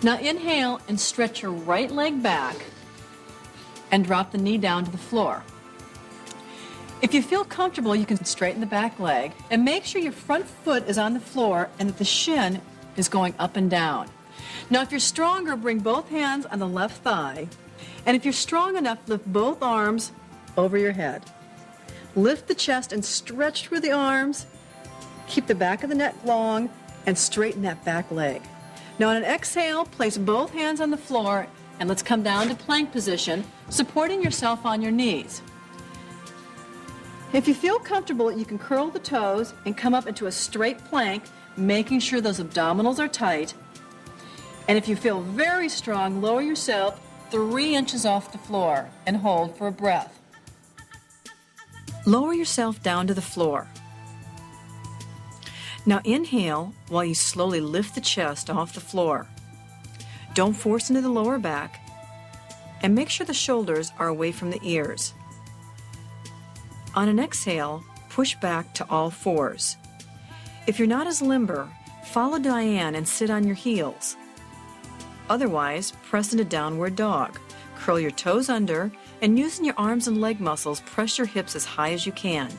Now inhale and stretch your right leg back and drop the knee down to the floor. If you feel comfortable, you can straighten the back leg and make sure your front foot is on the floor and that the shin is going up and down. Now if you're stronger, bring both hands on the left thigh, and if you're strong enough, lift both arms over your head. Lift the chest and stretch through the arms. Keep the back of the neck long and straighten that back leg. Now on an exhale, place both hands on the floor and let's come down to plank position, supporting yourself on your knees. If you feel comfortable, you can curl the toes and come up into a straight plank, making sure those abdominals are tight. And if you feel very strong, lower yourself 3 inches off the floor and hold for a breath. Lower yourself down to the floor. Now inhale while you slowly lift the chest off the floor. Don't force into the lower back, and make sure the shoulders are away from the ears. On an exhale, push back to all fours. If you're not as limber, follow Diane and sit on your heels. Otherwise, press into downward dog. Curl your toes under, and using your arms and leg muscles, press your hips as high as you can.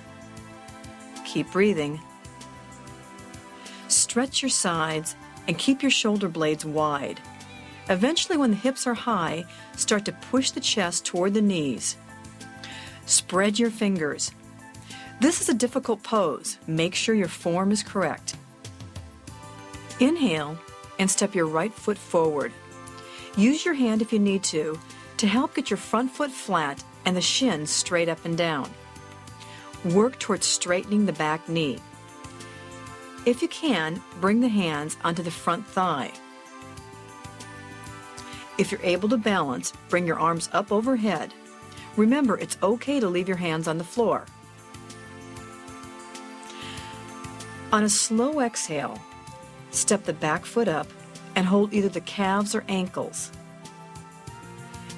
Keep breathing. Stretch your sides and keep your shoulder blades wide. Eventually, when the hips are high, start to push the chest toward the knees. Spread your fingers. This is a difficult pose. Make sure your form is correct. Inhale and step your right foot forward. Use your hand if you need to help get your front foot flat and the shins straight up and down. Work towards straightening the back knee. If you can, bring the hands onto the front thigh. If you're able to balance, bring your arms up overhead. Remember, it's okay to leave your hands on the floor. On a slow exhale, step the back foot up and hold either the calves or ankles.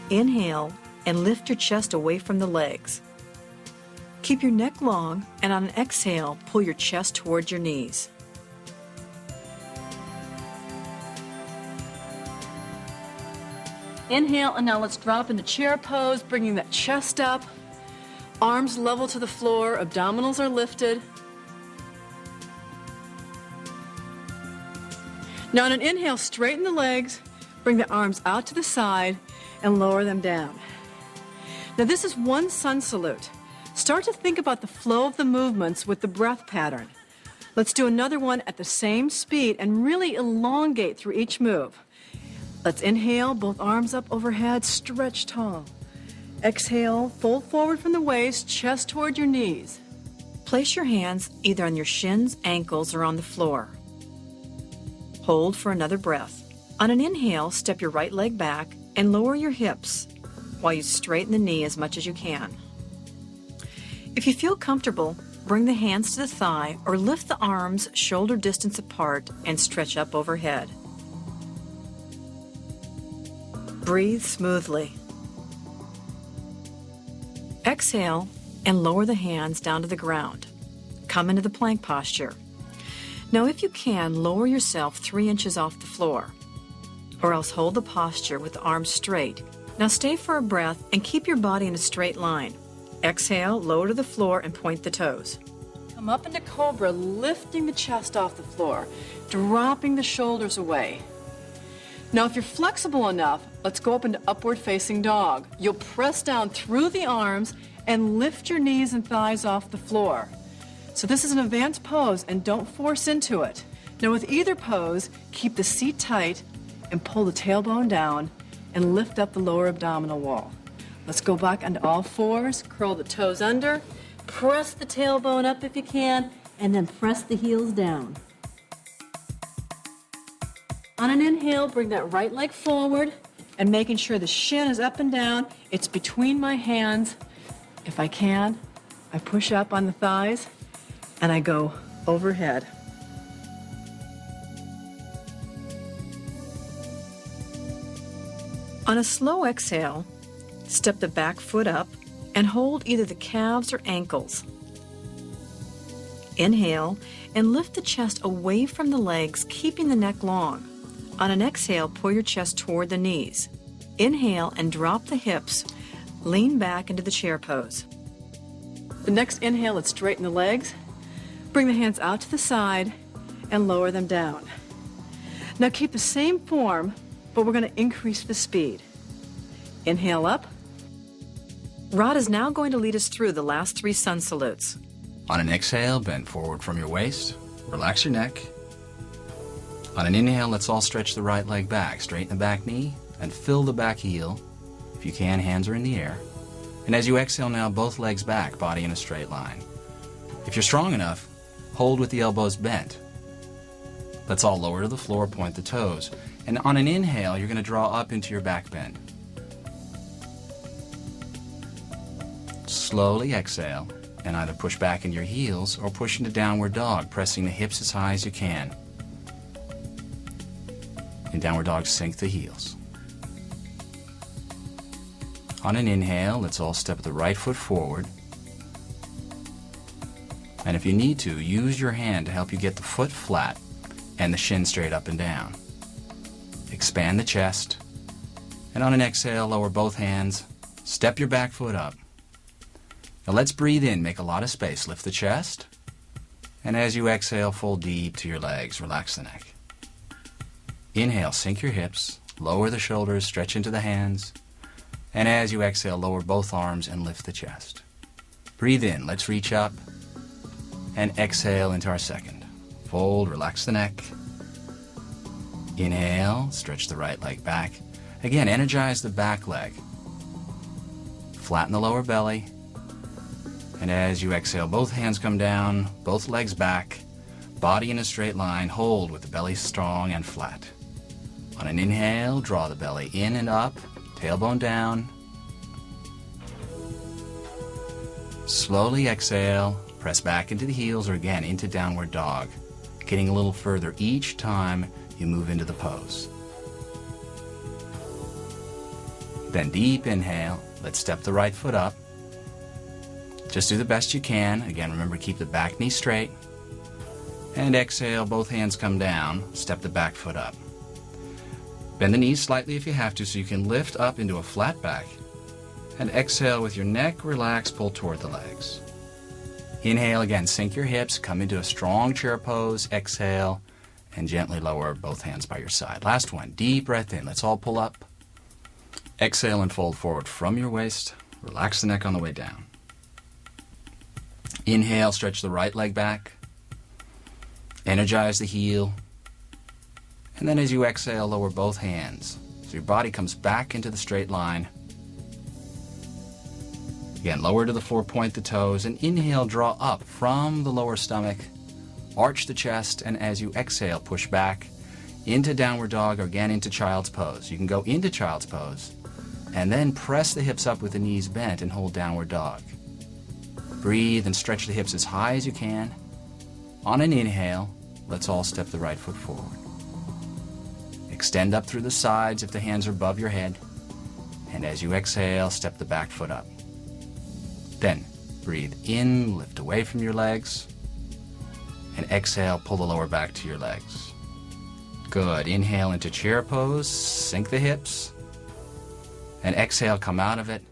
Inhale and lift your chest away from the legs. Keep your neck long, and on an exhale, pull your chest towards your knees. Inhale, and now let's drop into chair pose, bringing that chest up, arms level to the floor, abdominals are lifted. Now on an inhale, straighten the legs, bring the arms out to the side, and lower them down. Now this is one sun salute. Start to think about the flow of the movements with the breath pattern. Let's do another one at the same speed and really elongate through each move. Let's inhale, both arms up overhead, stretch tall. Exhale, fold forward from the waist, chest toward your knees. Place your hands either on your shins, ankles, or on the floor. Hold for another breath. On an inhale, step your right leg back and lower your hips while you straighten the knee as much as you can. If you feel comfortable, bring the hands to the thigh or lift the arms shoulder distance apart and stretch up overhead. Breathe smoothly. Exhale and lower the hands down to the ground. Come into the plank posture. Now if you can, lower yourself 3 inches off the floor, or else hold the posture with the arms straight. Now stay for a breath and keep your body in a straight line. Exhale, lower to the floor and point the toes. Come up into Cobra, lifting the chest off the floor, dropping the shoulders away. Now if you're flexible enough, let's go up into Upward Facing Dog. You'll press down through the arms and lift your knees and thighs off the floor. So this is an advanced pose, and don't force into it. Now with either pose, keep the seat tight and pull the tailbone down and lift up the lower abdominal wall. Let's go back onto all fours, curl the toes under, press the tailbone up if you can, and then press the heels down. On an inhale, bring that right leg forward and making sure the shin is up and down. It's between my hands. If I can, I push up on the thighs and I go overhead. On a slow exhale, step the back foot up and hold either the calves or ankles. Inhale and lift the chest away from the legs, keeping the neck long. On an exhale, pull your chest toward the knees. Inhale and drop the hips. Lean back into the chair pose. The next inhale, let's straighten the legs. Bring the hands out to the side and lower them down. Now keep the same form, but we're going to increase the speed. Inhale up. Rod is now going to lead us through the last 3 sun salutes. On an exhale, bend forward from your waist. Relax your neck. On an inhale, let's all stretch the right leg back. Straighten the back knee and fill the back heel. If you can, hands are in the air. And as you exhale now, both legs back, body in a straight line. If you're strong enough, hold with the elbows bent. Let's all lower to the floor, point the toes. And on an inhale, you're going to draw up into your back bend. Slowly exhale and either push back into your heels or push into downward dog, pressing the hips as high as you can. In downward dog, sink the heels. On an inhale, let's all step the right foot forward. And if you need to, use your hand to help you get the foot flat and the shin straight up and down. Expand the chest. And on an exhale, lower both hands. Step your back foot up. Now let's breathe in, make a lot of space. Lift the chest. And as you exhale, fold deep to your legs. Relax the neck. Inhale, sink your hips. Lower the shoulders, stretch into the hands. And as you exhale, lower both arms and lift the chest. Breathe in, let's reach up. And exhale into our second. Fold, relax the neck. Inhale, stretch the right leg back. Again, energize the back leg. Flatten the lower belly. And as you exhale, both hands come down, both legs back, body in a straight line. Hold with the belly strong and flat. On an inhale, draw the belly in and up, tailbone down. Slowly exhale, press back into the heels or again into downward dog, getting a little further each time you move into the pose. Then deep inhale, let's step the right foot up. Just do the best you can. Again, remember, keep the back knee straight. And exhale, both hands come down, step the back foot up. Bend the knees slightly if you have to so you can lift up into a flat back. And exhale with your neck relaxed, pull toward the legs. Inhale again, sink your hips, come into a strong chair pose. Exhale, and gently lower both hands by your side. Last one, deep breath in. Let's all pull up. Exhale and fold forward from your waist. Relax the neck on the way down. Inhale, stretch the right leg back. Energize the heel. And then as you exhale, lower both hands. So your body comes back into the straight line. Again, lower to the floor, point the toes, and inhale, draw up from the lower stomach. Arch the chest, and as you exhale, push back into downward dog or again into child's pose. You can go into child's pose, and then press the hips up with the knees bent and hold downward dog. Breathe and stretch the hips as high as you can. On an inhale, let's all step the right foot forward. Extend up through the sides if the hands are above your head. And as you exhale, step the back foot up. Then, breathe in, lift away from your legs. And exhale, pull the lower back to your legs. Good. Inhale into chair pose, sink the hips. And exhale, come out of it.